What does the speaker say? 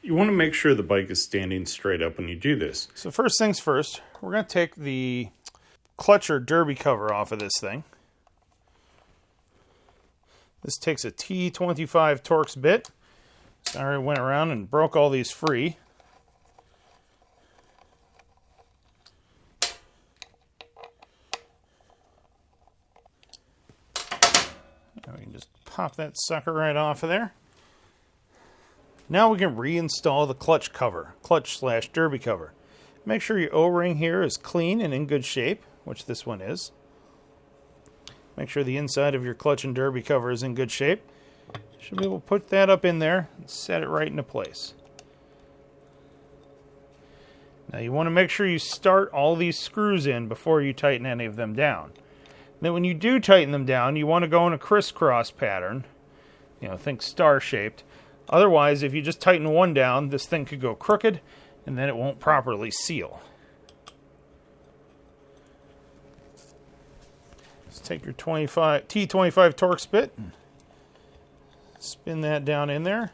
You want to make sure the bike is standing straight up when you do this. So first things first, we're going to take the clutch or derby cover off of this thing. This takes a T25 Torx bit. So I already went around and broke all these free. And we can just pop that sucker right off of there. Now we can reinstall the clutch cover, clutch/derby cover. Make sure your O-ring here is clean and in good shape, which this one is. Make sure the inside of your clutch and derby cover is in good shape. Should be able to put that up in there and set it right into place. Now you want to make sure you start all these screws in before you tighten any of them down. Then when you do tighten them down, you want to go in a crisscross pattern. You know, think star-shaped. Otherwise, if you just tighten one down, this thing could go crooked, and then it won't properly seal. Let's take your T25 Torx bit, and spin that down in there.